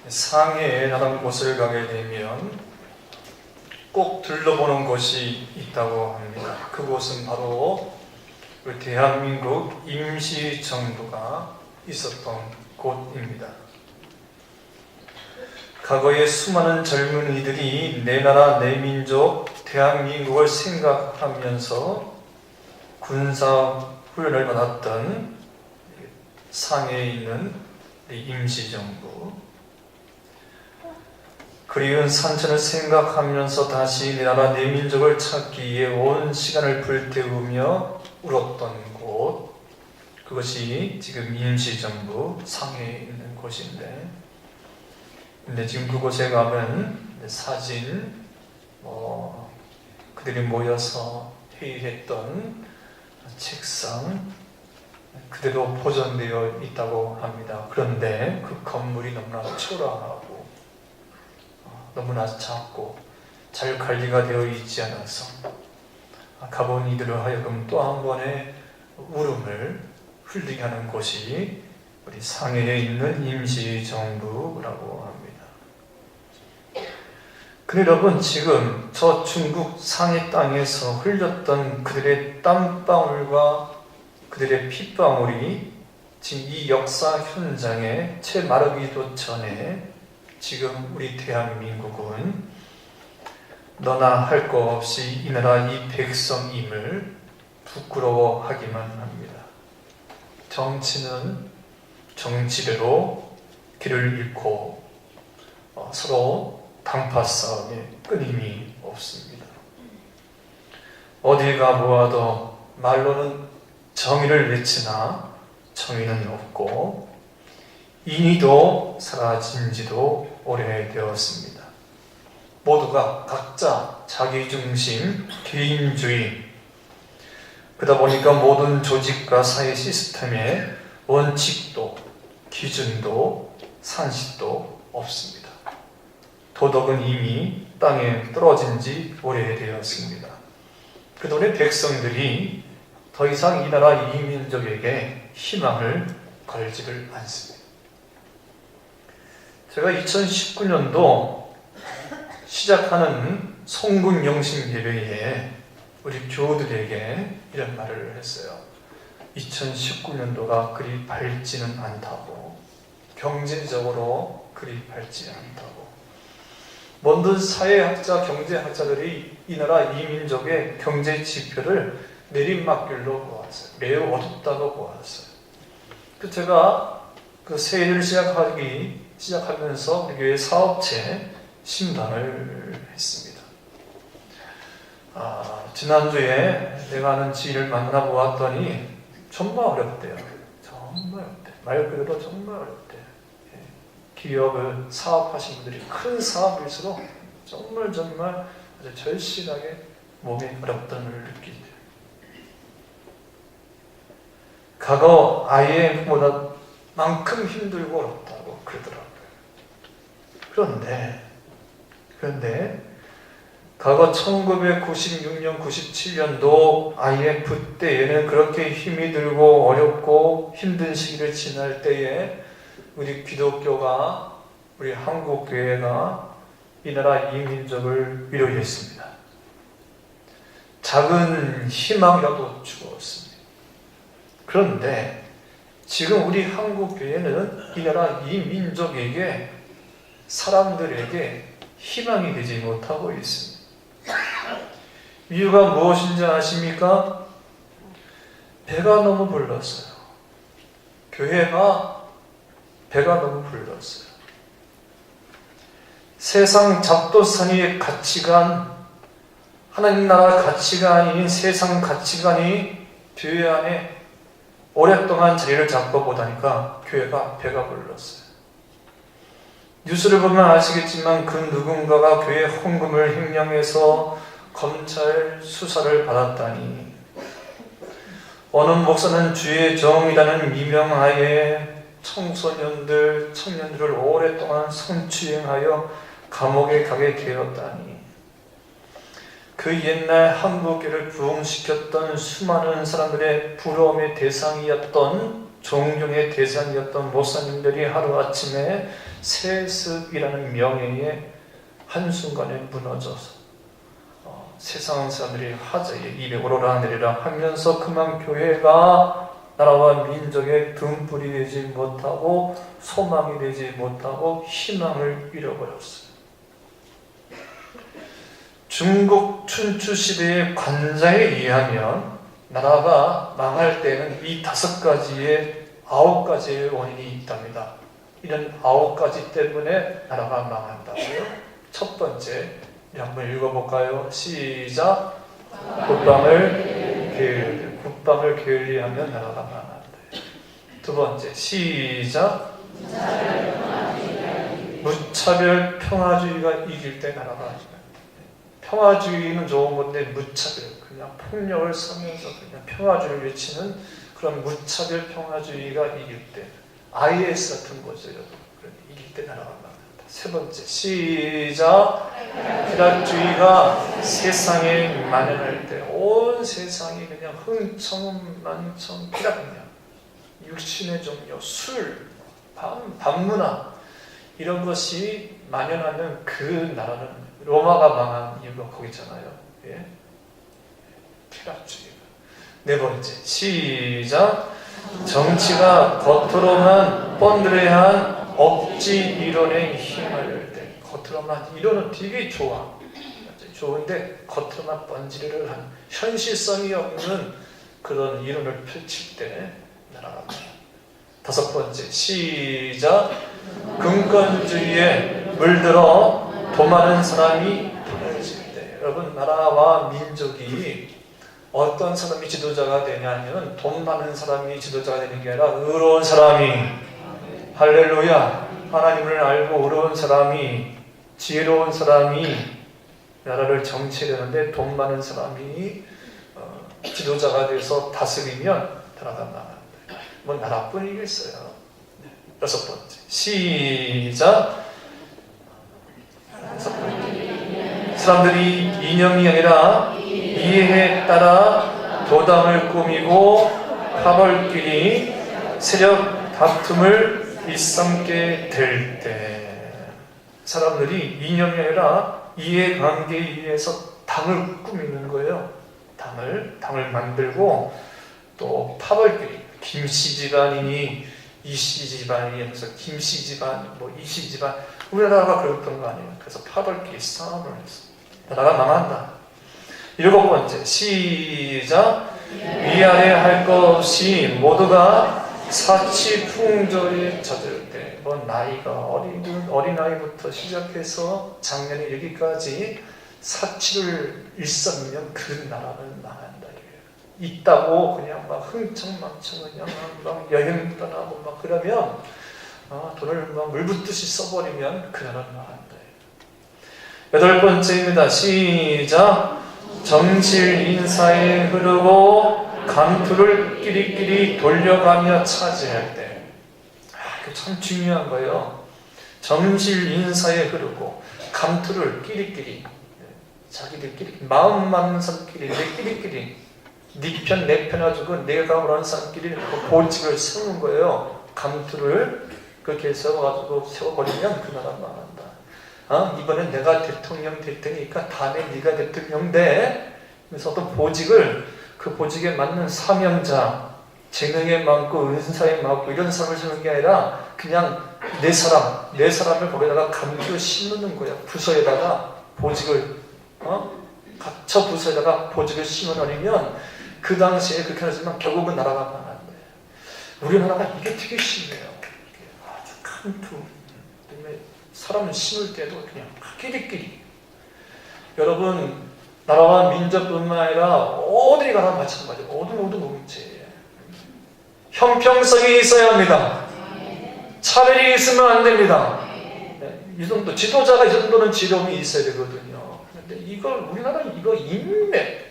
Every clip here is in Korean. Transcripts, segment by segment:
상해라는 곳을 가게 되면 꼭 들러보는 곳이 있다고 합니다. 그곳은 바로 우리 대한민국 임시정부가 있었던 곳입니다. 과거에 수많은 젊은이들이 내 나라 내 민족 대한민국을 생각하면서 군사훈련을 받았던 상해에 있는 임시정부, 그리운 산천을 생각하면서 다시 내 나라 내 민족을 찾기 위해 온 시간을 불태우며 울었던 곳, 그것이 지금 임시정부 상해에 있는 곳인데, 근데 지금 그곳에 가면 사진, 그들이 모여서 회의했던 책상 그대로 보존되어 있다고 합니다. 그런데 그 건물이 너무나 초라하고 너무나 작고 잘 관리가 되어 있지 않아서 가본 이들로 하여금 또 한 번의 울음을 흘리게 하는 곳이 우리 상해에 있는 임시정부라고 합니다. 근데 여러분, 지금 저 중국 상해 땅에서 흘렸던 그들의 땀방울과 그들의 핏방울이 지금 이 역사 현장에 채 마르기도 전에 지금 우리 대한민국은 너나 할 거 없이 이 나라 이 백성임을 부끄러워하기만 합니다. 정치는 정치대로 길을 잃고 서로 당파 싸움에 끊임이 없습니다. 어디 가보아도 말로는 정의를 외치나 정의는 없고 인의도 사라진 지도 오래되었습니다. 모두가 각자 자기중심, 개인주의, 그러다 보니까 모든 조직과 사회 시스템에 원칙도 기준도 상식도 없습니다. 도덕은 이미 땅에 떨어진 지 오래되었습니다. 그동안의 백성들이 더 이상 이 나라 이 민족에게 희망을 걸지를 않습니다. 제가 2019년도 시작하는 송군영신 예배에 우리 교우들에게 이런 말을 했어요. 2019년도가 그리 밝지는 않다고, 경제적으로 그리 밝지 않다고. 모든 사회학자, 경제학자들이 이 나라 이 민족의 경제 지표를 내리막길로 보았어요. 매우 어둡다고 보았어요. 그래서 제가 그 새해를 시작하면서 우리 교회 사업체 심단을 했습니다. 지난주에 내가 아는 지인을 만나보았더니 정말 어렵대요. 정말 어렵대. 말 그대로 정말 어렵대. 기업을 사업하신 분들이 큰 사업일수록 정말 아주 절실하게 몸이 어렵다는 걸 느끼죠. 과거 IMF보다 만큼 힘들고 어렵다고 그러더라고요. 그런데 과거 1996년, 97년도 IMF 때에는 그렇게 힘이 들고 어렵고 힘든 시기를 지날 때에 우리 기독교가, 우리 한국교회가 이 나라 이 민족을 위로했습니다. 작은 희망이라도 주었습니다. 그런데 지금 우리 한국교회는 이 나라 이 민족에게, 사람들에게 희망이 되지 못하고 있습니다. 이유가 무엇인지 아십니까? 배가 너무 불렀어요. 교회가 배가 너무 불렀어요. 세상 잡도사니의 가치관, 하나님 나라 가치가 아닌 세상 가치관이 교회 안에 오랫동안 자리를 잡고 보다니까 교회가 배가 불렀어요. 뉴스를 보면 아시겠지만 그 누군가가 교회 헌금을 횡령해서 검찰 수사를 받았다니, 어느 목사는 주의 정이라는 미명하에 청소년들, 청년들을 오랫동안 성추행하여 감옥에 가게 되었다니, 그 옛날 한국교회를 부흥시켰던 수많은 사람들의 부러움의 대상이었던, 존경의 대상이었던 목사님들이 하루아침에 세습이라는 명예에 한순간에 무너져서 세상 사람들이 화제에 입에 오르라 내리라 하면서 그만 교회가 나라와 민족의 등불이 되지 못하고 소망이 되지 못하고 희망을 잃어버렸어요. 중국 춘추시대의 관자에 의하면 나라가 망할 때는 이 5가지의 9가지의 원인이 있답니다. 이런 9가지 때문에 나라가 망한다고요. 첫 번째, 한번 읽어볼까요? 시작. 국방을 게을리하면 나라가 망한다. 두 번째, 시작. 무차별 평화주의가 이길 때 나라가 망한다. 평화주의는 좋은 건데 무차별, 그냥 폭력을 쓰면서 그냥 평화주의를 외치는 그런 무차별 평화주의가 이길 때, IS 같은 거죠, 여러분. 이길 때 나라가 망한다. 세 번째, 시작. 쾌락주의가 세상에 만연할 때 온 세상이 그냥 흥청만청 쾌락이냐, 육신의 종교, 술, 밤문화 이런 것이 만연하면 그 나라는 로마가 망한 이유가 거기잖아요. 예? 쾌락주의가. 네 번째, 시작. 정치가 겉으로만 번들해한 억지 이론에 힘을 때, 겉으로만 이론은 되게 좋은데 겉으로만 번지르르 한 현실성이 없는 그런 이론을 펼칠 때 나라가 망한다. 다섯 번째, 시작. 금권주의에 물들어 도마는 사람이 편해질 때, 여러분 나라와 민족이 어떤 사람이 지도자가 되냐면 돈 많은 사람이 지도자가 되는 게 아니라 의로운 사람이, 할렐루야, 하나님을 알고 의로운 사람이, 지혜로운 사람이 나라를 정치하려는데 돈 많은 사람이 지도자가 돼서 다스리면 나라가 망한다. 뭐 나라뿐이겠어요. 여섯 번째, 시작. 사람들이 이념이 아니라 이해에 따라 도담을 꾸미고 파벌끼리 세력 다툼을 일삼게 될 때, 사람들이 이념이 아니라 이해관계에 의해서 당을 꾸미는 거예요. 당을 만들고 또 파벌끼리, 김씨 집안이니 이씨 집안이 해서 김씨 집안, 뭐 이씨 집안, 우리나라가 그랬던 거 아니에요. 그래서 파벌끼리 싸움을 했어. 나라가 망한다. 일곱 번째, 시작. 위아래 할 것 없이 모두가 사치풍조에 젖을 때, 뭐 나이가 어린아이부터 시작해서 작년에 여기까지 사치를 일삼으면 그 나라는 망한다. 있다고 그냥 막 흥청망청 그냥 막 여행 떠나고 막 그러면 돈을 막 물붓듯이 써버리면 그 나라는 망한다. 여덟 번째입니다. 시작. 정실 인사에 흐르고 감투를 끼리끼리 돌려가며 차지할 때, 이거 참 중요한 거예요. 정실 인사에 흐르고 감투를 끼리끼리, 자기들끼리 마음 맞는 사람끼리, 끼리끼리 네 편 내 편 가지고 내가 원하는 사람끼리 그 보직을 세우는 거예요. 감투를 그렇게 세워버리면 그 나라 망한다. 이번엔 내가 대통령 될 테니까 다음에 네가 대통령 돼. 그래서 어떤 보직을, 그 보직에 맞는 사명자, 재능에 많고 은사에 많고 이런 사람을 세우는 게 아니라 그냥 내 사람을 거기다가 감투를 심는 거야. 부서에다가 보직을, 저 부서에다가 보직을 심어놓으면 그 당시에 그렇게 하지만 결국은 나라가 망한 거예요. 우리나라가 이게 되게 심해요. 아주 감투. 사람을 심을 때도 그냥 끼리끼리. 여러분, 나라와 민족뿐만 아니라 어디 가나 마찬가지예요. 모두 문제예요. 형평성이 있어야 합니다. 차별이 있으면 안 됩니다. 이 정도, 지도자가 이 정도는 지름이 있어야 되거든요. 그런데 이걸, 우리나라 이거 인맥,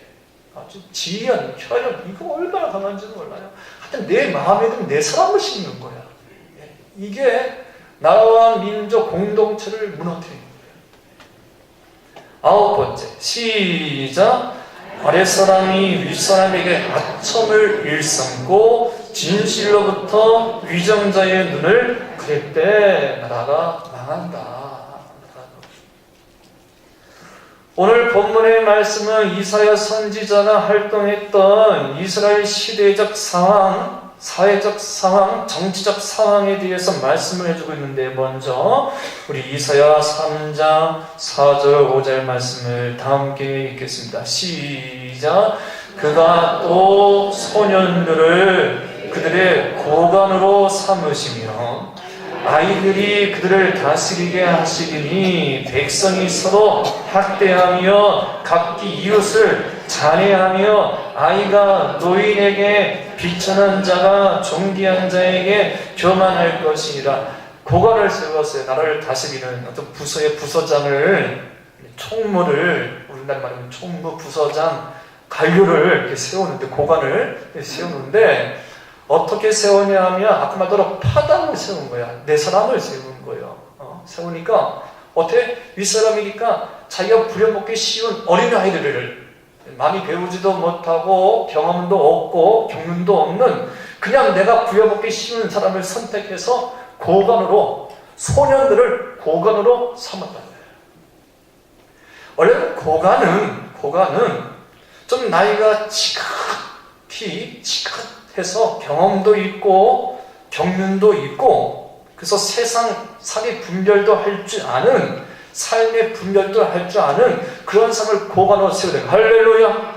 아주 지연, 혈연, 이거 얼마나 강한지는 몰라요. 하여튼 내 마음에 든 내 사람을 심는 거야. 이게 나라와 민족 공동체를 무너뜨리는 거예요. 아홉 번째, 시작. 아랫사람이 윗사람에게 아첨을 일삼고 진실로부터 위정자의 눈을 그럴 때 나라가 망한다. 오늘 본문의 말씀은 이사야 선지자가 활동했던 이스라엘 시대적 상황, 사회적 상황, 정치적 상황에 대해서 말씀을 해주고 있는데, 먼저 우리 이사야 3장 4절 5절 말씀을 다 함께 읽겠습니다. 시작. 그가 또 소년들을 그들의 고관으로 삼으시며 아이들이 그들을 다스리게 하시리니 백성이 서로 학대하며 각기 이웃을 잔해하며 아이가 노인에게 비천한 자가 존귀한 자에게 교만할 것이니라. 고관을 세웠어요. 나라를 다스리는 어떤 부서의 부서장을, 총무를, 우리나라 말하면 총무, 부서장, 관료를 이렇게 세우는데, 고관을 세우는데 어떻게 세우냐 하면 아까 말대로 파당을 세운 거야. 네 사람을 세운 거예요. 세우니까 어떻게? 윗사람이니까 자기가 부려먹기 쉬운 어린아이들을, 많이 배우지도 못하고 경험도 없고 경륜도 없는 그냥 내가 부려먹기 쉬운 사람을 선택해서 고관으로, 소년들을 고관으로 삼았다는 거예요. 원래는 고관은 좀 나이가 지긋해서 경험도 있고 경륜도 있고, 그래서 세상의 분별도 할 줄 아는, 삶의 분별도 할 줄 아는 그런 사람을 고관으로 세워야 돼요. 할렐루야.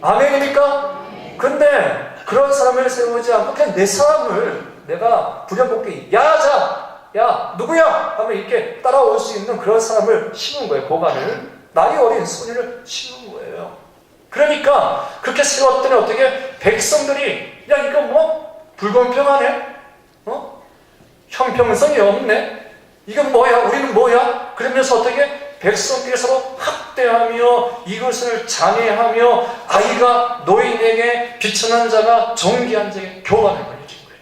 아멘입니까? 근데 그런 사람을 세우지 않고 그냥 내 사람을, 내가 부려먹기, 야 누구야? 하면 이렇게 따라올 수 있는 그런 사람을 심은 거예요. 고관을. 나이 어린 소년을 심은 거예요. 그러니까 그렇게 세웠더니 어떻게? 백성들이 야 이거 뭐 불공평하네? 형평성이 없네? 이건 뭐야? 우리는 뭐야? 그러면서 어떻게? 백성끼리 서로 학대하며 이것을 잔해하며 아이가 노인에게 비천한 자가 존귀한 자에게 교만을 걸려진 거예요.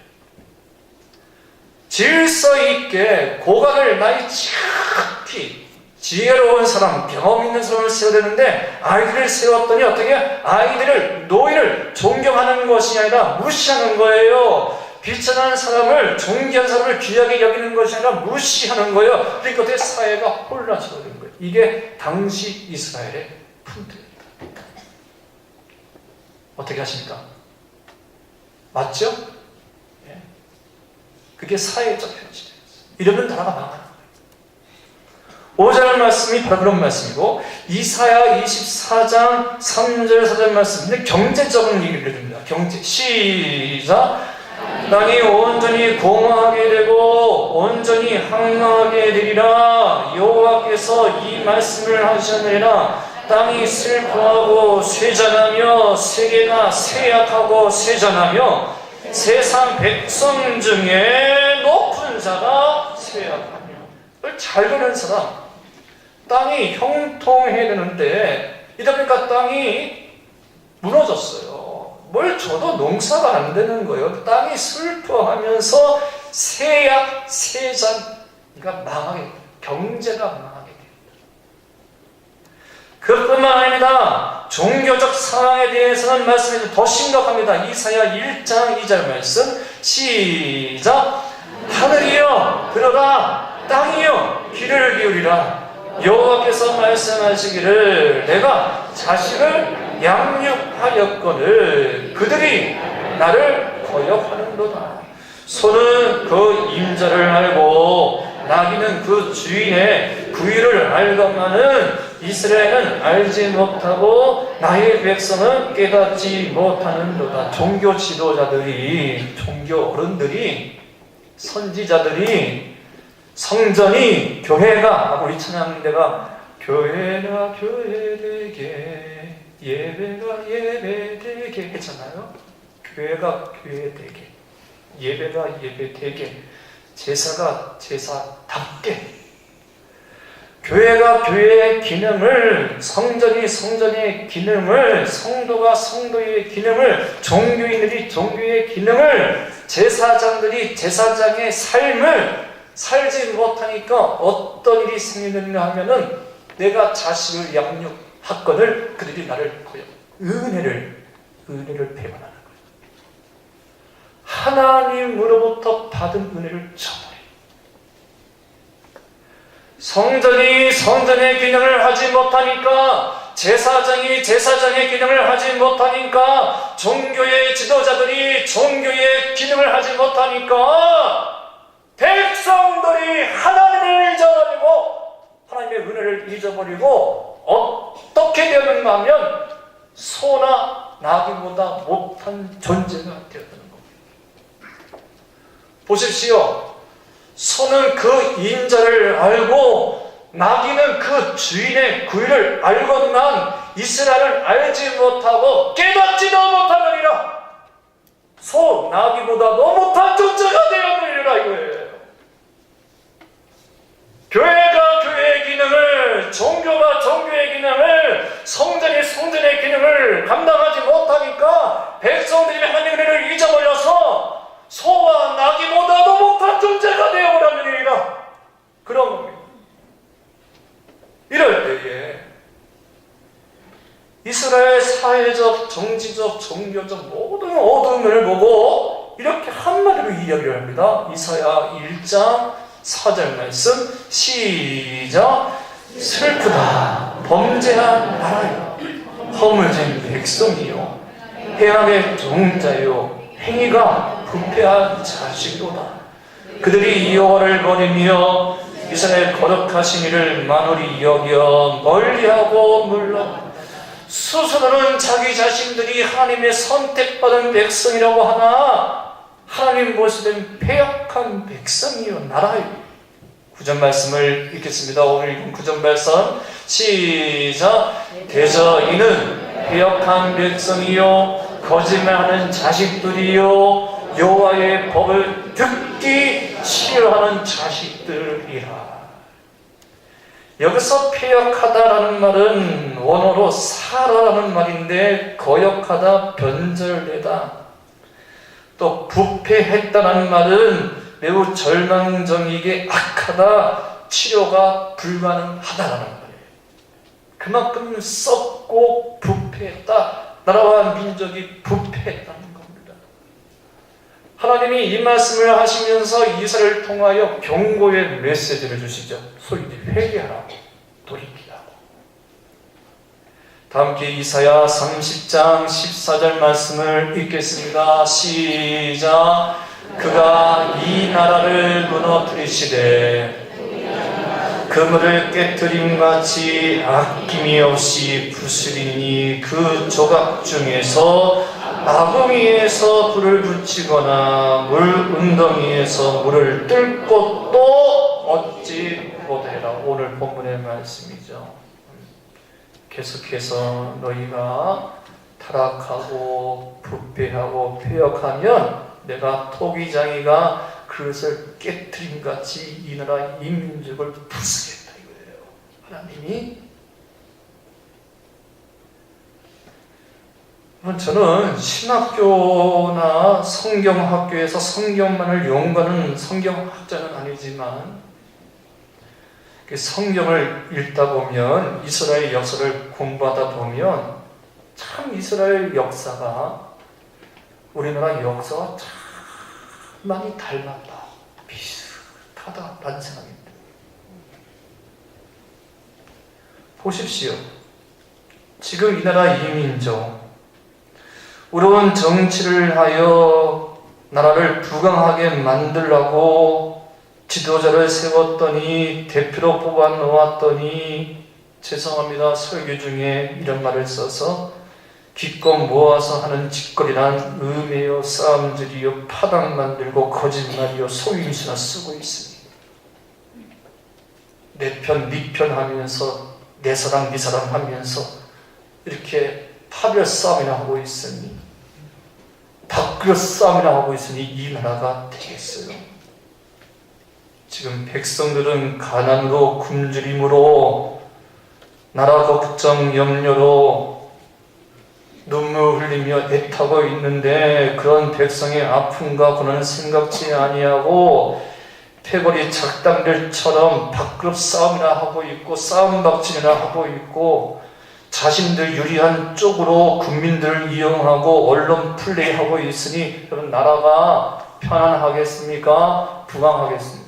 질서 있게 고관을 나이 지극히 지혜로운 사람, 경험 있는 사람을 세워야 되는데 아이들을 세웠더니 어떻게? 아이들을, 노인을 존경하는 것이 아니라 무시하는 거예요. 비천한 사람을, 존귀한 사람을 귀하게 여기는 것이 아니라 무시하는 거예요. 그러니까 어떻게? 사회가 혼란스러워진 거예요. 이게 당시 이스라엘의 풍토입니다. 어떻게 하십니까? 맞죠? 예. 그게 사회적 현실이었어요. 이러면 나라가 망하는 5절 말씀이 바로 그런 말씀이고, 이사야 24장 3절 4절 말씀인데 경제적인 얘기를 해줍니다. 경제. 시작. 땅이 온전히 공허하게 되고 온전히 황량하게 되리라. 여호와께서 이 말씀을 하셨느니라. 땅이 슬퍼하고 쇠잔하며 세계가 쇠약하고 쇠잔하며 세상 백성 중에 높은 자가 쇠약하며. 잘 되는 사람, 땅이 형통해야 되는데 이다 보니까 땅이 무너졌어요. 뭘 줘도 농사가 안 되는 거예요. 땅이 슬퍼하면서 세자가 망하게 돼요. 경제가 망하게 돼요. 그뿐만 아닙니다. 종교적 상황에 대해서는 말씀이 더 심각합니다. 이사야 1장 2절 말씀 시작. 하늘이여 들어가, 땅이여 귀를 기울이라. 여호와께서 말씀하시기를 내가 자식을 양육하였거늘 그들이 나를 거역하는도다. 소는 그 임자를 알고 나귀는 그 주인의 구유를 알건만은 이스라엘은 알지 못하고 나의 백성은 깨닫지 못하는도다. 종교 지도자들이, 종교 어른들이, 선지자들이, 성전이, 교회가, 우리 찬양대가 교회가 교회되게 예배가 예배되게 했잖아요. 교회가 교회되게, 예배가 예배되게, 제사가 제사답게, 교회가 교회의 기능을, 성전이 성전의 기능을, 성도가 성도의 기능을, 종교인들이 종교의 기능을, 제사장들이 제사장의 삶을 살지 못하니까 어떤 일이 생기느냐 하면은 내가 자식을 양육하거늘 그들이 나를 거역, 은혜를 배반하는 거예요. 하나님으로부터 받은 은혜를 저버려요. 성전이 성전의 기능을 하지 못하니까, 제사장이 제사장의 기능을 하지 못하니까, 종교의 지도자들이 종교의 기능을 하지 못하니까 백성들이 하나님을 잊어버리고 하나님의 은혜를 잊어버리고 어떻게 되었는가 하면 소나 나귀보다 못한 존재가 되었다는 겁니다. 보십시오. 소는 그 인자를 알고 나귀는 그 주인의 구유를 알건만 이스라엘을 알지 못하고 깨닫지도 못하느니라. 소, 나귀보다도 못한 존재가 되었느니라 이거예요. 교회가 교회의 기능을, 종교가 종교의 기능을, 성전이 성전의 기능을 감당하지 못하니까 백성들이 하나님의 은혜를 잊어버려서 소와 나귀보다도 못한 존재가 되어버렸느니라. 그런 겁니다. 이럴 때에 이스라엘 사회적, 정치적, 종교적 모든 어둠을 보고 이렇게 한마디로 이야기를 합니다. 이사야 1장 4절 말씀 시작. 슬프다 범죄한 나라여, 허물진 백성이요, 해악의 종자요, 행위가 부패한 자식이로다. 그들이 여호와를 버리며 이스라엘 거룩하신 이를 만홀히 여겨 멀리하고 물러 스스로는 자기 자신들이 하나님의 선택받은 백성이라고 하나 하나님 보시던 패역한 백성이요 나라요. 9절 말씀을 읽겠습니다. 오늘 읽은 9절 말씀 시작. 대저 이는 패역한 백성이요 거짓말하는 자식들이요 여호와의 법을 듣기 싫어하는 자식들이라. 여기서 패역하다라는 말은 원어로 사라라는 말인데 거역하다, 변절되다, 또 부패했다라는 말은 매우 절망적이게 악하다, 치료가 불가능하다라는 말이에요. 그만큼 썩고 부패했다, 나라와 민족이 부패했다는 겁니다. 하나님이 이 말씀을 하시면서 이사를 통하여 경고의 메시지를 주시죠. 소위 회개하라고, 돌이키라고. 다 함께 이사야 30장 14절 말씀을 읽겠습니다. 시작. 그가 이 나라를 무너뜨리시되 그물을 깨트림같이 아낌이 없이 부수리니 그 조각 중에서 나무위에서 불을 붙이거나 물 웅덩이에서 물을 뜰 곳도 얻지 못해라. 오늘 본문의 말씀이죠. 계속해서 너희가 타락하고 부패하고 패역하면 내가 토기장이가 그것을 깨트림같이 이 나라 이 민족을 부수겠다 이거예요. 하나님이. 저는 신학교나 성경학교에서 성경만을 연구하는 성경학자는 아니지만 성경을 읽다 보면, 이스라엘 역사를 공부하다 보면 참 이스라엘 역사가 우리나라 역사와 참 많이 닮았다, 비슷하다라는 생각입니다. 보십시오. 지금 이 나라 이민족, 어려운 정치를 하여 나라를 부강하게 만들라고 지도자를 세웠더니, 대표로 뽑아 놓았더니, 죄송합니다, 설교 중에 이런 말을 써서 기껏 모아서 하는 짓거리란 음해요, 싸움질이요, 파당 만들고 거짓말이요, 속임수나 쓰고 있습니다. 내 편, 네 편 하면서, 내 사랑, 네 사랑 하면서 이렇게 파별 싸움이나 하고 있으니, 밥그릇 싸움이나 하고 있으니 이 나라가 되겠어요? 지금 백성들은 가난으로, 굶주림으로, 나라 걱정, 염려로 눈물 흘리며 애타고 있는데, 그런 백성의 아픔과 고난을 생각지 아니하고 패거리 작당들처럼 밥그릇 싸움이나 하고 있고, 싸움박질이나 하고 있고, 자신들 유리한 쪽으로 국민들을 이용하고 언론 플레이하고 있으니 여러분, 나라가 편안하겠습니까? 부강하겠습니까?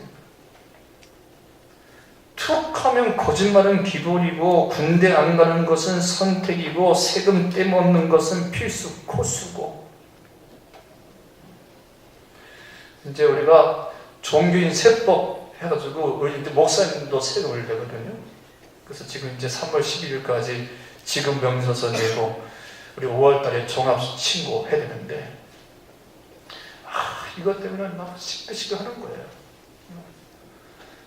툭 하면 거짓말은 기본이고, 군대 안 가는 것은 선택이고, 세금 떼먹는 것은 필수 코스고. 이제 우리가 종교인 세법 해가지고 우리 이제 목사님도 세금을 내거든요. 그래서 지금 이제 3월 11일까지 지급 명세서 내고 우리 5월달에 종합 신고해야 되는데, 이것 때문에 막 시끌시끌 하는 거예요.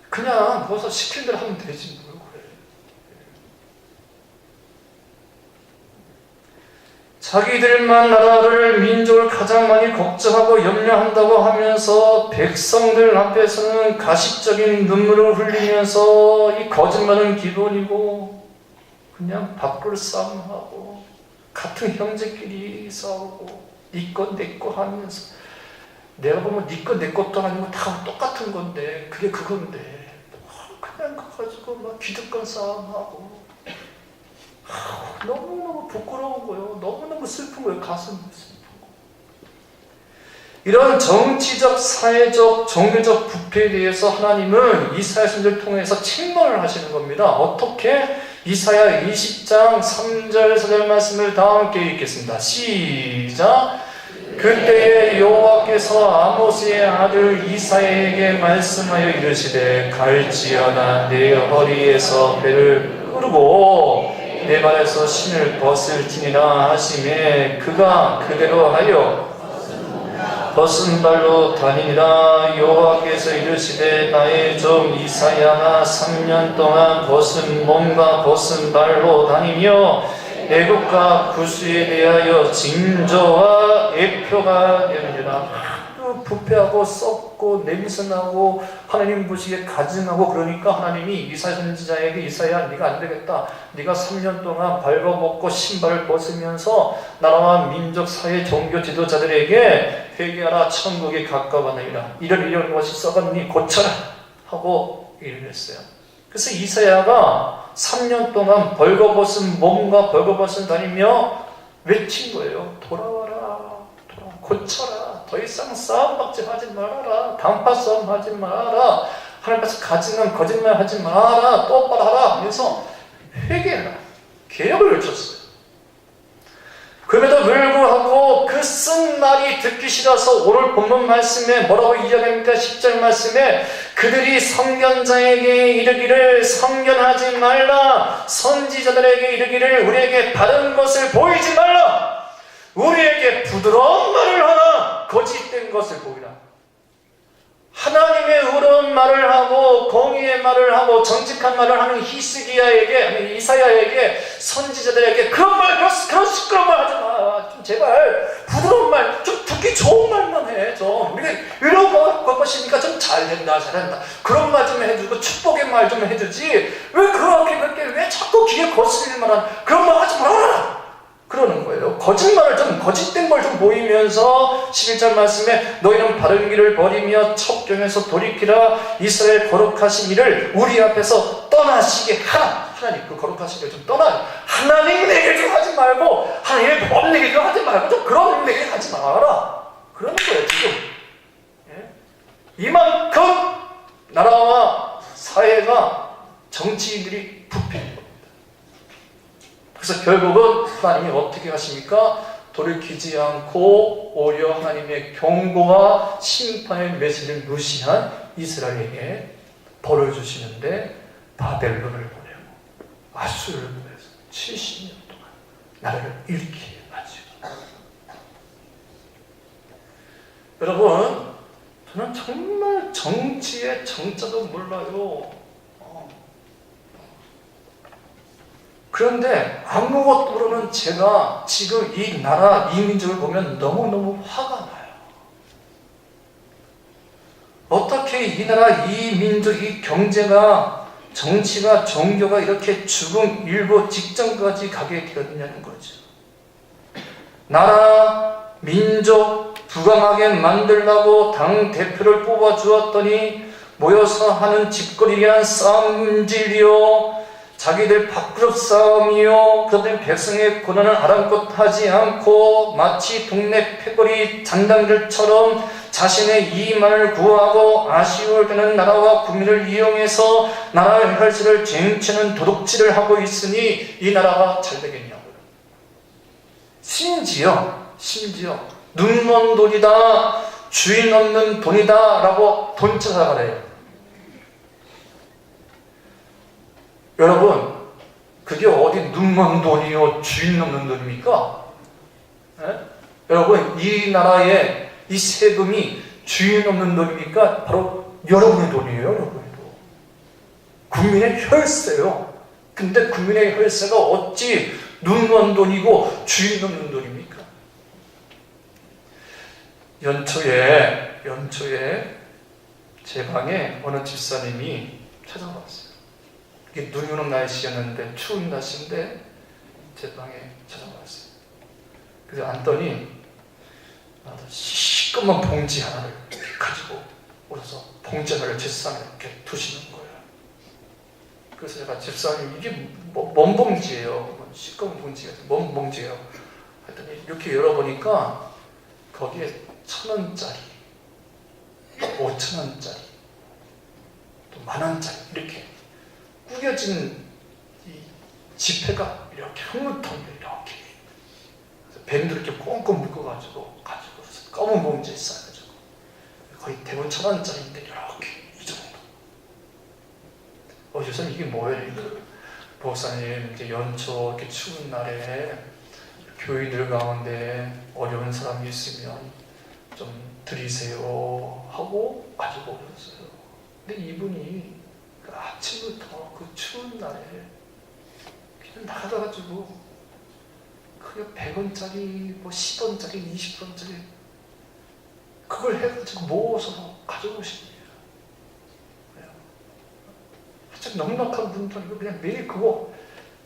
그냥 거기서 시킨 대로 하면 되지 뭘 그래. 자기들만 나라를, 민족을 가장 많이 걱정하고 염려한다고 하면서 백성들 앞에서는 가식적인 눈물을 흘리면서 이 거짓말은 기본이고, 그냥 밖으로 싸움하고 같은 형제끼리 싸우고 네 것 내 거 하면서, 내가 보면 네 것 내 것도 아니고 다 똑같은 건데 그게 그건데 그냥 그거 가지고 막 기득권 싸움하고, 너무너무 부끄러운 거예요. 너무너무 슬픈 거예요. 가슴이 슬픈 거. 이런 정치적, 사회적, 종교적 부패에 대해서 하나님은 이사야 선지자를 통해서 책망을 하시는 겁니다. 어떻게? 이사야 20장 3절 4절 말씀을 다 함께 읽겠습니다. 시작. 그때에 여호와께서 아모스의 아들 이사야에게 말씀하여 이르시되, 갈지어다 내 허리에서 배를 끄르고 내 발에서 신을 벗을지니라 하시매, 그가 그대로 하여 벗은 발로 다니니라. 여호와께서 이르시되, 나의 종 이사야가 3년 동안 벗은 몸과 벗은 발로 다니며 애국과 구수에 대하여 징조와 애표가 되느니라. 부패하고 썩고 냄새나고 하나님 보시기에 가증하고, 그러니까 하나님이 이사야 선지자에게, 이사야 네가 안 되겠다. 네가 3년 동안 발버벗고 신발을 벗으면서 나라와 민족, 사회, 종교 지도자들에게 회개하라, 천국이 가까워하느니라. 이런 것이 썩었니 고쳐라 하고 일을 했어요. 그래서 이사야가 3년 동안 벌거벗은 몸과 벌거벗은 다니며 외친 거예요. 돌아와라, 고쳐라. 더 이상 싸움박질 하지 말아라. 단파 싸움 하지 말아라. 하나님 앞에서 가증한 거짓말 하지 말아라. 똑바로 하라 하면서 회개해라, 개혁을 외쳤어요. 그럼에도 불구하고 그 쓴 말이 듣기 싫어서 오늘 본문 말씀에 뭐라고 이야기합니까? 10절 말씀에 그들이 선견자에게 이르기를 선견하지 말라, 선지자들에게 이르기를 우리에게 바른 것을 보이지 말라, 우리에게 부드러운 말을 하라, 거짓된 것을 보이라. 하나님의 의로운 말을 하고 공의의 말을 하고 정직한 말을 하는 히스기야에게, 아니 이사야에게, 선지자들에게 그런 말, 그런 시끄러운 말 하지 마. 좀 제발 부드러운 말, 좀 듣기 좋은 말만 해. 좀 우리가 의로운 것이니까 좀 잘된다, 잘한다, 그런 말 좀 해주고 축복의 말 좀 해주지, 왜 그렇게 왜 자꾸 귀에 거슬릴 만한 그런 말 하지 말아라 그러는 거예요. 거짓말을 좀, 거짓된 걸 좀 보이면서 11절 말씀에 너희는 바른 길을 버리며 첩경에서 돌이키라, 이스라엘 거룩하신 이를 우리 앞에서 떠나시게 하라. 하나님 그 거룩하신 일을 좀 떠나. 하나님 얘기 좀 하지 말고, 하나님의 법 얘기 좀 하지 말고, 좀 그런 얘기 하지 마라 그러는 거예요 지금. 이만큼 나라와 사회가, 정치인들이 부패해요. 그래서 결국은 하나님이 어떻게 하십니까? 돌이키지 않고 오히려 하나님의 경고와 심판의 메시지를 무시한 이스라엘에게 벌을 주시는데, 바벨론을 보내고 아수르를 보내서 70년 동안 나라를 잃게 하죠. 여러분, 저는 정말 정치의 정자도 몰라요. 그런데 아무것도 모르는 제가 지금 이 나라, 이 민족을 보면 너무너무 화가 나요. 어떻게 이 나라, 이 민족, 이 경제가, 정치가, 종교가 이렇게 죽음 일보 직전까지 가게 되었냐는 거죠. 나라, 민족 부강하게 만들라고 당 대표를 뽑아 주었더니 모여서 하는 짓거리한 싸움질이요, 자기들 밥그릇 싸움이요 그런 백성의 고난을 아랑곳하지 않고 마치 동네 패거리 잔당들처럼 자신의 이익만을 구하고 아쉬울 때는 나라와 국민을 이용해서 나라의 혈세를 쟁취하는 도둑질을 하고 있으니 이 나라가 잘 되겠냐고요. 심지어 눈먼 돈이다, 주인 없는 돈이다 라고 돈 찾아가래요. 여러분, 그게 어디 눈먼 돈이요 주인 없는 돈입니까? 예? 여러분, 이 나라의 이 세금이 주인 없는 돈입니까? 바로 여러분의 돈이에요. 여러분의 돈. 국민의 혈세요. 근데 국민의 혈세가 어찌 눈먼 돈이고 주인 없는 돈입니까? 연초에 제 방에 어느 집사님이 찾아왔어요. 이게 눈이 오는 날씨였는데 추운 날씨인데 제 방에 찾아왔어요. 그래서 앉더니 시꺼먼 봉지 하나를 가지고 오셔서 봉지 하나를 집사람에 이렇게 두시는 거예요. 그래서 제가 집사님 이게 뭔 봉지예요? 시꺼먼 봉지가 뭔 봉지예요? 했더니 이렇게 열어보니까 거기에 1,000원짜리, 5,000원짜리, 또 10,000원짜리 이렇게 구겨진 이 지폐가 이렇게 흐뭇한데 이렇게 밴드 이렇게 꽁꽁 묶어가지고 검은 봉지에 싸가지고 거의 대부분 1,000원짜리인데 이렇게 이 정도. 요즘 이게 뭐예요? 목사님 이제 연초 이렇게 추운 날에 교인들 가운데 어려운 사람이 있으면 좀 드리세요 하고 가지고 오셨어요. 근데 이분이 아침부터 그 추운 날에 그냥 나가가지고 그게 100원짜리, 뭐 10원짜리, 20원짜리 그걸 해가지고 모아서 가져오신 거예요. 아주 넉넉한 분들 그냥 매일 그거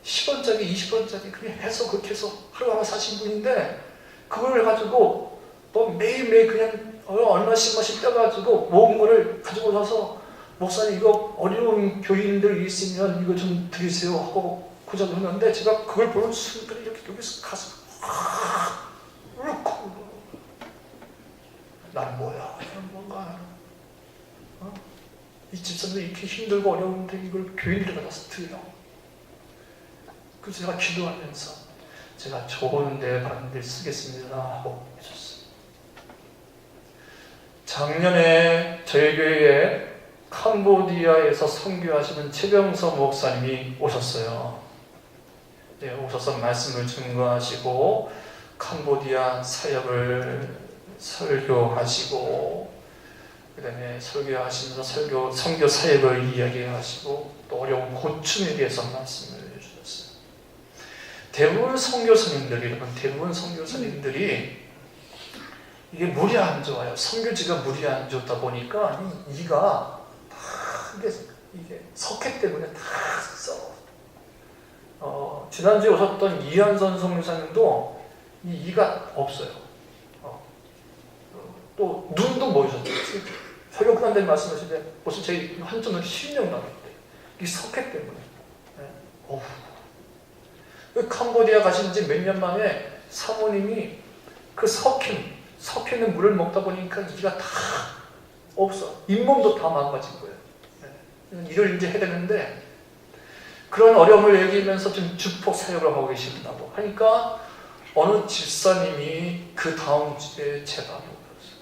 10원짜리, 20원짜리 그냥 해서 그렇게 해서 하루하루 사신 분인데 그걸 가지고 뭐 매일매일 그냥 얼마씩 떼가지고 모은 거를 가지고 와서 목사님 이거 어려운 교인들 있으면 이거 좀 드리세요 하고 고작했는데 제가 그걸 보는 순간 이렇게 여기서 가서 울고 난 뭐야? 이런 뭔가 이 집사람들 이렇게 힘들고 어려운데 이걸 교인들에 가서 드려. 그래서 제가 기도하면서 제가 좋은 데 바른 데 쓰겠습니다 하고 해줬어요. 작년에 저희 교회에 캄보디아에서 선교하시는 최병서 목사님이 오셨어요. 네, 오셔서 말씀을 증거하시고 캄보디아 사역을 설교하시고 그 다음에 설교하시면서 선교 사역을 이야기하시고 또 어려운 고충에 대해서 말씀을 해주셨어요. 대부분 선교사님들이 이게 물이 안 좋아요. 선교지가 물이 안 좋다 보니까 이가 이게 석회 때문에 다 써. 지난주에 오셨던 이한선 선교사님도 이가 없어요. 또 눈도 보이셨죠. 설교 끝난 말씀하시는데 벌써 제 한쪽은 실명 나겠대. 이 석회 때문에. 네. 캄보디아 가신 지 몇 년 만에 사모님이 그 석회는 물을 먹다 보니까 이가 다 없어. 잇몸도 다 망가진 거예요. 일을 이제 해야 되는데 그런 어려움을 얘기하면서 좀 주폭 사역을 하고 계신다고 하니까 어느 집사님이 그 다음 주에 제 방에 오셨어요.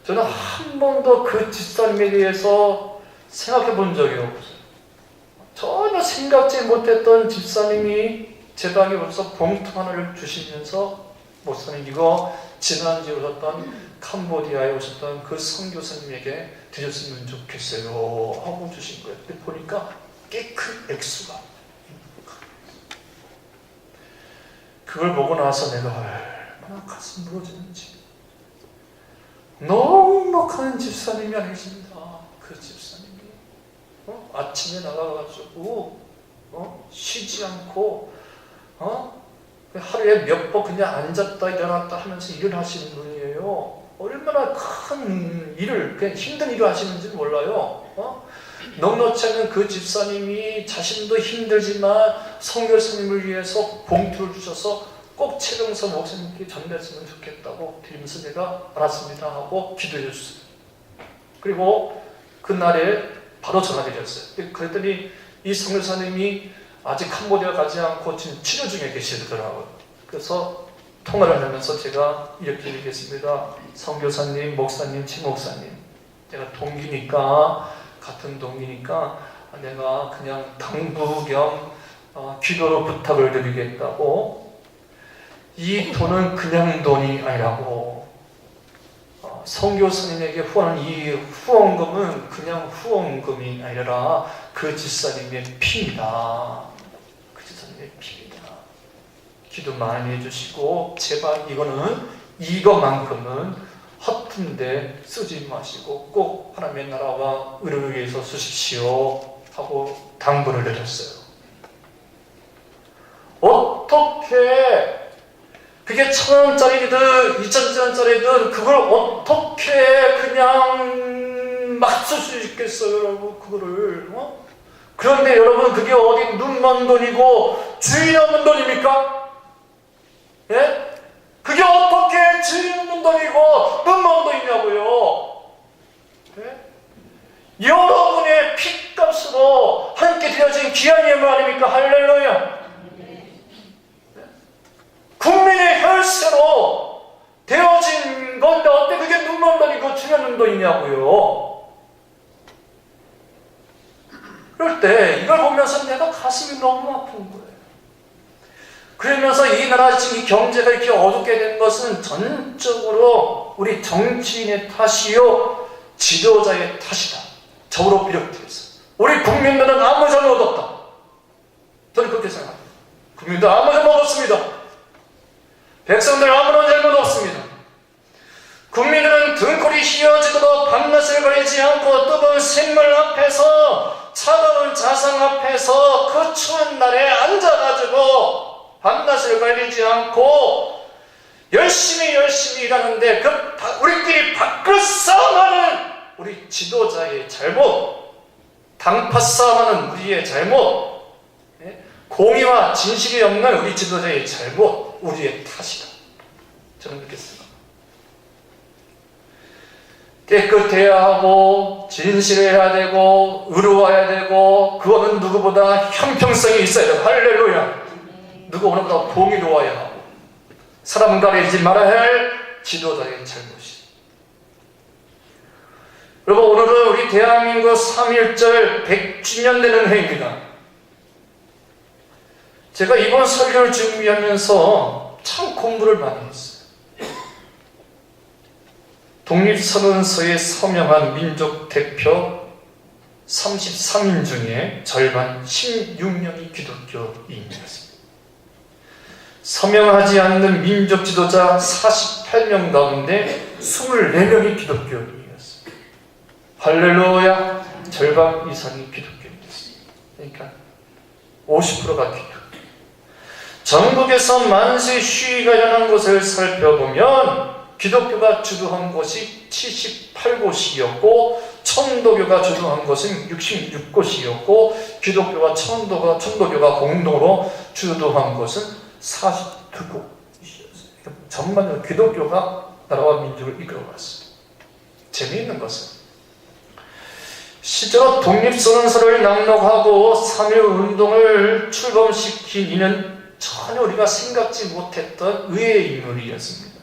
저는 한 번도 그 집사님에 대해서 생각해 본 적이 없어요. 전혀 생각지 못했던 집사님이 제 방에 오셔서 봉투 하나를 주시면서 목사님 이거 지난주에 오셨던 캄보디아에 오셨던 그 선교사님에게 드렸으면 좋겠어요 하고 주신 거예요. 근데 보니까 꽤 큰 액수가 그걸 보고 나서 내가 얼마나 가슴 무너지는지 넉넉한 집사님이 아니십니다. 그 집사님이 아침에 나가가지고 쉬지 않고 하루에 몇 번 그냥 앉았다 일어났다 하면서 일을 하시는 분이에요. 얼마나 큰 일을, 그냥 힘든 일을 하시는지 몰라요. 넉넉지 않은 그 집사님이 자신도 힘들지만 성교사님을 위해서 봉투를 주셔서 꼭 최병서 목사님께 전달했으면 좋겠다고 드리면서 내가 알았습니다 하고 기도해 줬어요. 그리고 그날에 바로 전화드렸어요. 그랬더니 이 성교사님이 아직 캄보디아 가지 않고 지금 치료 중에 계시더라고요. 그래서 통화를 하면서 제가 이렇게 얘기했습니다. 성교사님, 목사님, 최목사님, 제가 동기니까, 같은 동기니까 내가 그냥 당부 겸 기도로 부탁을 드리겠다고, 이 돈은 그냥 돈이 아니라고, 성교사님에게 후원하는 이 후원금은 그냥 후원금이 아니라 그 집사님의 피입니다. 그 집사님의 피입니다. 기도 많이 해주시고 제발 이것만큼은 허튼데 쓰지 마시고 꼭 하나님의 나라와 의를 위해서 쓰십시오 하고 당부를 드렸어요. 어떻게 그게 1,000원짜리든 2,000원짜리든 그걸 어떻게 그냥 막 쓸 수 있겠어요, 여러분? 그거를 그런데 여러분, 그게 어디 눈 먼 돈이고 주인 없는 돈입니까? 예? 그게 어떻게 주인 없는 돈이고 눈 먼 돈이냐고요? 예? 여러분의 핏값으로 함께 되어진 귀한 예물 아닙니까? 할렐루야! 국민의 혈세로 되어진 건데 어때 그게 눈 먼 돈이고 주인 없는 돈이냐고요? 그럴 때 이걸 보면서 내가 가슴이 너무 아픈 거예요. 그러면서 이 나라 지금 이 경제가 이렇게 어둡게 된 것은 전적으로 우리 정치인의 탓이요, 지도자의 탓이다. 저로 비롯해서 우리 국민들은 아무 잘못 없다. 저는 그렇게 생각합니다. 국민들 아무 잘못 없습니다. 백성들 아무런 잘못 없습니다. 국민들은 등골이 휘어지고도 밤낮을 가리지 않고 뜨거운 샘물 앞에서, 차가운 자상 앞에서 그 추운 날에 앉아가지고 밤낮을 가리지 않고 열심히 일하는데 우리끼리 밖을 싸움하는 우리 지도자의 잘못, 당파 싸움하는 우리의 잘못, 공의와 진실이 없는 우리 지도자의 잘못, 우리의 탓이다. 저는 그렇게 생각합니다. 깨끗해야 하고 진실해야 되고 의로워야 되고 그거는 누구보다 형평성이 있어야 돼요. 할렐루야. 누구보다 공의로워야 하고 사람 가리지 말아야 할 지도자의 잘못이. 여러분, 오늘은 우리 대한민국 3.1절 100주년 되는 해입니다. 제가 이번 설교를 준비하면서 참 공부를 많이 했어요. 독립선언서에 서명한 민족 대표 33인 중에 절반 16명이 기독교인이었습니다. 서명하지 않는 민족 지도자 48명 가운데 24명이 기독교인이었습니다. 할렐루야! 절반 이상이 기독교인이었습니다. 그러니까 50%가 기독교. 전국에서 만세 시위가 일어난 것을 살펴보면 기독교가 주도한 곳이 78곳이었고 천도교가 주도한 것은 66곳이었고 기독교와 천도교가 공동으로 주도한 것은 42곳이었어요. 전반적으로 기독교가 나라와 민족을 이끌어갔습니다. 재미있는 것은 실제로 독립선언서를 낭독하고 3.1운동을 출범시킨 이는 전혀 우리가 생각지 못했던 의외의 인물이었습니다.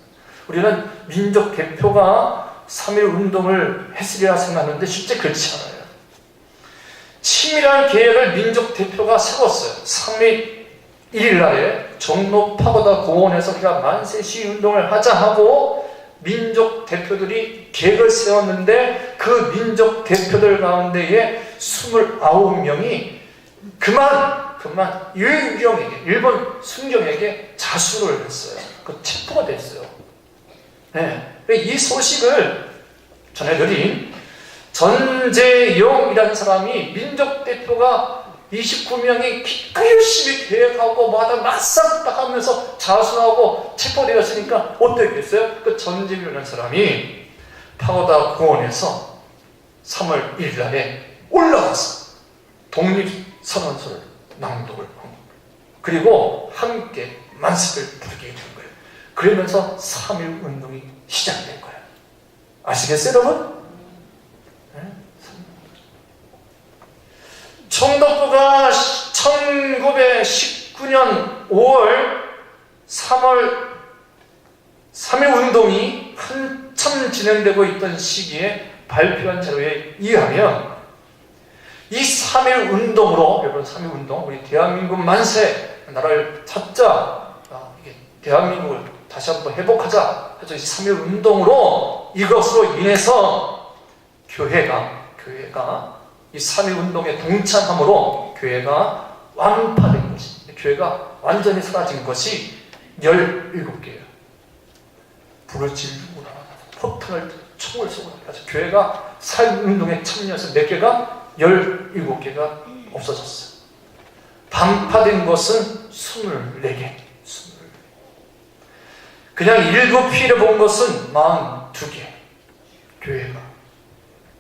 우리는 민족 대표가 3.1운동을 했으리라 생각하는데 실제 그렇지 않아요. 치밀한 계획을 민족 대표가 세웠어요. 3월 1일 날에 종로 파고다 공원에서 우리가 만세 시위운동을 하자 하고 민족 대표들이 계획을 세웠는데 그 민족 대표들 가운데에 29명이 그만 유영에게, 일본 순경에게 자수를 했어요. 그 체포가 됐어요. 네. 이 소식을 전해드린 전재용이라는 사람이 민족 대표가 29명이 기꺼이 열심히 계획하고 뭐 하다 막상 딱 하면서 자수하고 체포되었으니까 어땠겠어요? 그 전재용이라는 사람이 파고다 공원에서 3월 1일 날에 올라가서 독립선언서를 낭독을 한 겁니다. 그리고 함께 만세를 부르게 된 거예요. 그러면서 3.1 운동이 시작된 거예요. 아시겠어요, 여러분? 네? 총독부가 1919년 5월 3월 3.1 운동이 한참 진행되고 있던 시기에 발표한 자료에 의하면 이 3.1 운동으로, 여러분 3.1 운동, 우리 대한민국 만세, 나라를 찾자, 이게 대한민국을 다시 한번 회복하자 해서 이 3.1 운동으로, 이것으로 인해서 교회가 이 3.1 운동에 동참함으로 교회가 완파된 것이, 교회가 완전히 사라진 것이 17개예요. 불을 지르고 포탄을 총을 쏘고 나서 교회가 3.1 운동에 참여해서 몇 개가 17개가 없어졌어요. 반파된 것은 24개. 그냥 일부 피해를 본 것은 42개.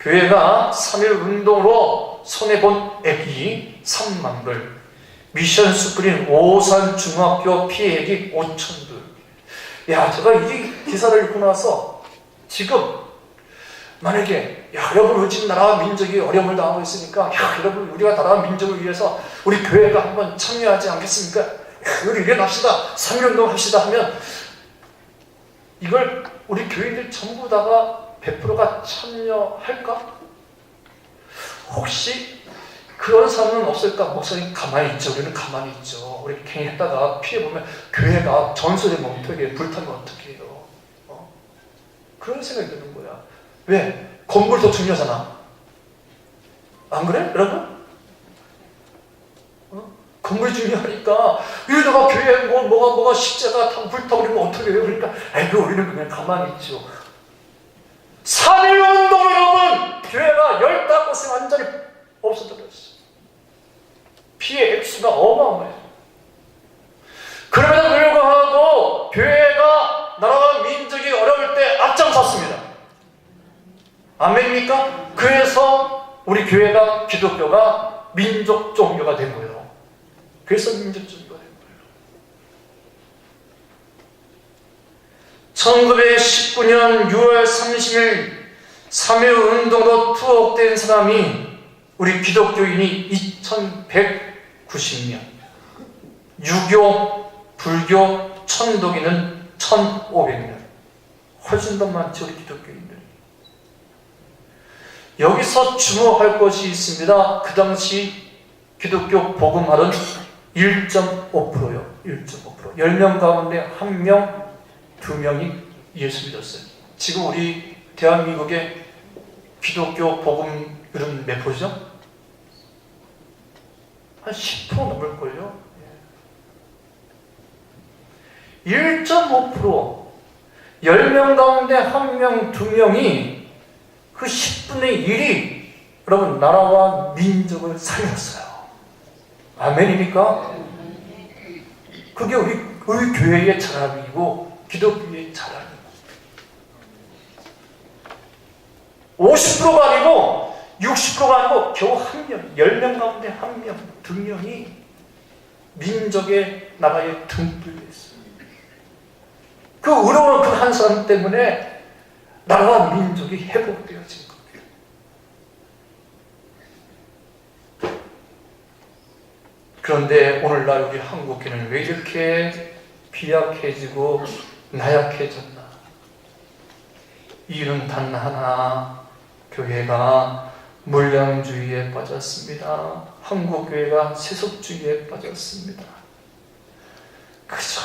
교회가 3.1 운동으로 손해본 액이 3만 불, 미션 스크린 오산 중학교 피해액이 5,000불. 야, 제가 이 기사를 읽고 나서 지금 만약에 여러분 우리 지금 나라와 민족이 어려움을 당하고 있으니까 여러분 우리가 나라와 민족을 위해서 우리 교회가 한번 참여하지 않겠습니까? 우리 일어납시다, 3.1 운동 합시다 하면 이걸 우리 교인들 전부 다가 100%가 참여할까? 혹시 그런 사람은 없을까? 목사님 가만히 있죠. 우리는 가만히 있죠. 우리 괜히 했다가 피해보면 교회가 전소되면 어떻게 해요? 불타면 어떻게 해요? 그런 생각이 드는 거야. 왜? 건물이 더 중요하잖아. 안 그래? 여러분? 건물이 중요하니까 이러다가 교회 뭐가 십자가 타고 불타버리면 어떻게 해요? 그러니까 아이고 우리는 그냥 가만히 있죠. 3.1 운동을 여러분, 교회가 15곳에 완전히 없어져버렸어요. 피해 액수가 어마어마해요. 그럼에도 불구하고 교회가 나라와 민족이 어려울 때 앞장섰습니다. 아멘입니까? 그래서 우리 교회가, 기독교가 민족 종교가 된 거예요. 그래서 민족 종교가 된 거예요. 1919년 6월 30일 3.1 운동으로 투옥된 사람이 우리 기독교인이 2190명, 유교, 불교, 천도교는 1500명. 훨씬 더 많죠, 우리 기독교인들이. 여기서 주목할 것이 있습니다. 그 당시 기독교 복음활은 1.5%요. 1.5%. 10명 가운데 1명, 2명이 예수 믿었어요. 지금 우리 대한민국의 기독교 복음률은 몇 프로죠? 한 10% 넘을걸요? 1.5%. 10명 가운데 1명, 2명이 그 10분의 1이 여러분 나라와 민족을 살렸어요. 아멘입니까? 그게 우리 교회의 자랑이고 기독교의 자랑이고 50%가 아니고 60%가 아니고 겨우 1명, 10명 가운데 1명, 2명이 민족의 나라에 등불했어요. 그 의로운 그 한 사람 때문에 나라와 민족이 회복되어진 겁니다. 그런데 오늘날 우리 한국교회는 왜 이렇게 비약해지고 나약해졌나? 이유는 단 하나, 교회가 물량주의에 빠졌습니다. 한국교회가 세속주의에 빠졌습니다. 그저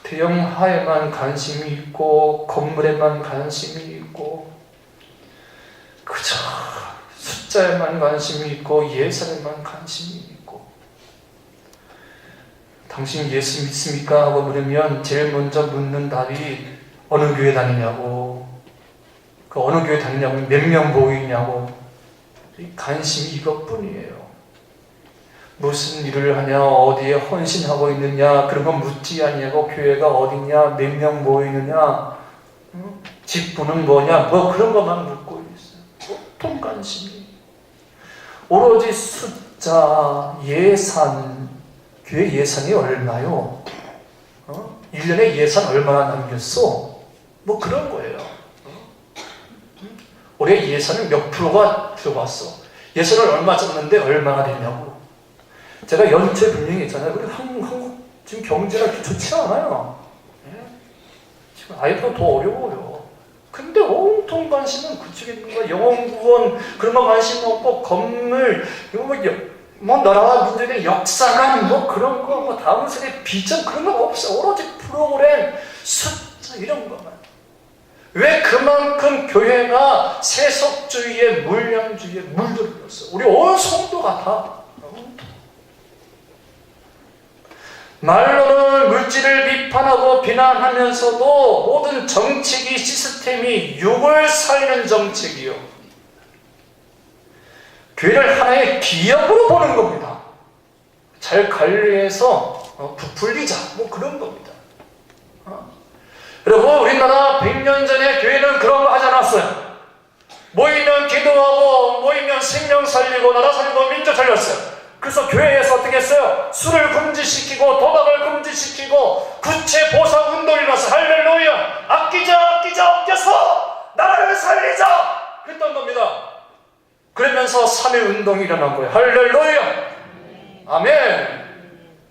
대형화에만 관심이 있고 건물에만 관심이 있고 그저 숫자에만 관심이 있고 예산에만 관심이 있고 당신 예수 믿습니까? 하고 물으면 제일 먼저 묻는 답이 어느 교회 다니냐고, 그 어느 교회 다니냐고, 몇 명 모이냐고. 관심이 이것뿐이에요. 무슨 일을 하냐, 어디에 헌신하고 있느냐, 그런 거 묻지 않냐고. 교회가 어디냐, 몇 명 모이느냐, 직분은 뭐냐, 뭐 그런 것만 묻고 있어요. 보통 관심이. 오로지 숫자, 예산, 교회 예산이 얼마요? 1년에 예산 얼마나 남겼어? 뭐 그런 거예요. 올해 예산은 몇 프로가 들어왔어? 예산을 얼마 짰는데 얼마나 되냐고. 제가 연체 분명히 했잖아요. 우리 한국 지금 경제가 좋지 않아요. 지금 아이보다 더 어려워요. 근데 온통 관심은 그쪽에 있는 거야. 영어구원 그런 거 관심 없고 건물 뭐 나라와 민족의 역사관 뭐 그런 거 뭐 다음 세대 비전 그런 거 없어. 오로지 프로그램 숫자 이런 거만. 왜 그만큼 교회가 세속주의에 물량주의에 물들었어. 우리 온 성도가 다 말로는 물질을 비판하고 비난하면서도 모든 정책이 시스템이 육을 살리는 정책이요. 교회를 하나의 기업으로 보는 겁니다. 잘 관리해서 부풀리자 뭐 그런 겁니다. 여러분 우리나라 100년 전에 교회는 그런 거 하지 않았어요. 모이면 기도하고 모이면 생명 살리고 나라 살리고 민족 살렸어요. 그래서 교회에서 어떻게 했어요? 술을 금지시키고 도박을 금지시키고 구체 보상 운동을 일어나서 할렐루야 아끼자 아껴서 나라를 살리자 그랬던 겁니다. 그러면서 3.1 운동이 일어난 거예요. 할렐루야 아멘.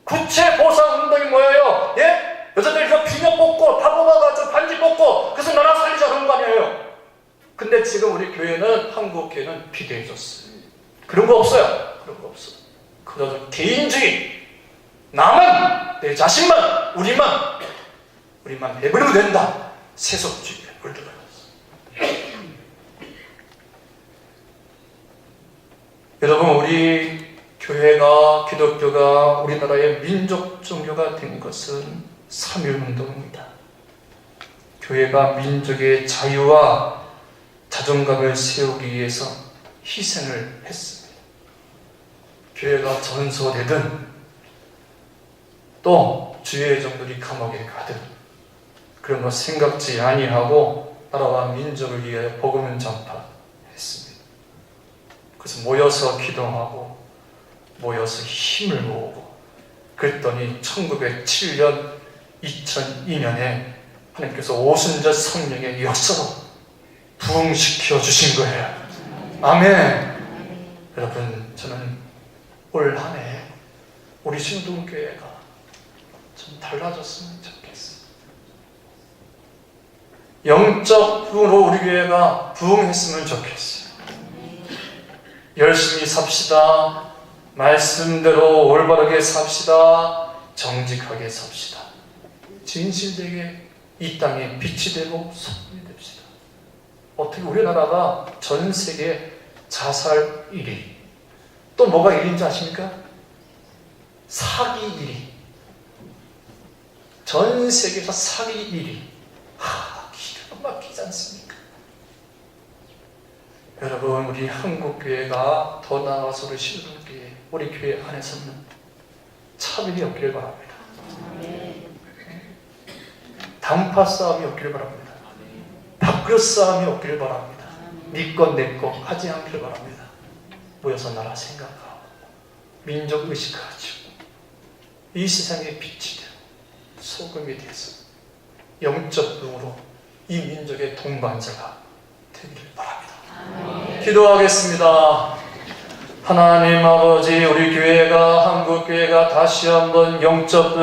구체 보상 운동이 뭐예요? 예? 여자들이 비녀 뽑고 다 뽑아가지고 반지 뽑고 그래서 나라 살리자 그런 거 아니에요. 근데 지금 우리 교회는 한국 교회는 비대해졌어요. 그런 거 없어요. 그런 거 없어. 그저 개인주의 나만 내 자신만 우리만 배부르면 된다. 세속주의에 물들어갔어. 여러분 우리 교회가 기독교가 우리나라의 민족 종교가 된 것은 3.1 운동입니다. 교회가 민족의 자유와 자존감을 세우기 위해서 희생을 했습니다. 교회가 전소되든 또 주의 종들이 감옥에 가든 그런 거 생각지 아니하고 나라와 민족을 위하여 복음을 전파했습니다. 그래서 모여서 기도하고 모여서 힘을 모으고 그랬더니 1907년 2002년에 하나님께서 오순절 성령의 역사로 부흥시켜 주신 거예요. 아멘. 여러분 저는 올 한 해 우리 신동교회가 좀 달라졌으면 좋겠어요. 영적 부흥으로 우리 교회가 부흥했으면 좋겠어요. 열심히 삽시다. 말씀대로 올바르게 삽시다. 정직하게 삽시다. 진실되게 이 땅에 빛이 되고 소금이 됩시다. 어떻게 우리나라가 전 세계 자살 1위 또 뭐가 1위인지 아십니까? 사기 1위. 전 세계에서 사기 1위. 기가 막히지 않습니까? 여러분 우리 한국교회가 더 나아가서 우리 신동교회 우리 교회 안에서는 차별이 없기를 바랍니다. 단파 싸움이 없기를 바랍니다. 밥그릇 싸움이 없기를 바랍니다. 네 것 내 것 하지 않기를 바랍니다. 모여서 나라 생각하고 민족 의식하죠. 이 세상의 빛이 되고 소금이 돼서 영적 부흥으로 이 민족의 동반자가 되기를 바랍니다. 기도하겠습니다. 하나님 아버지 우리 교회가 한국교회가 다시 한번 영적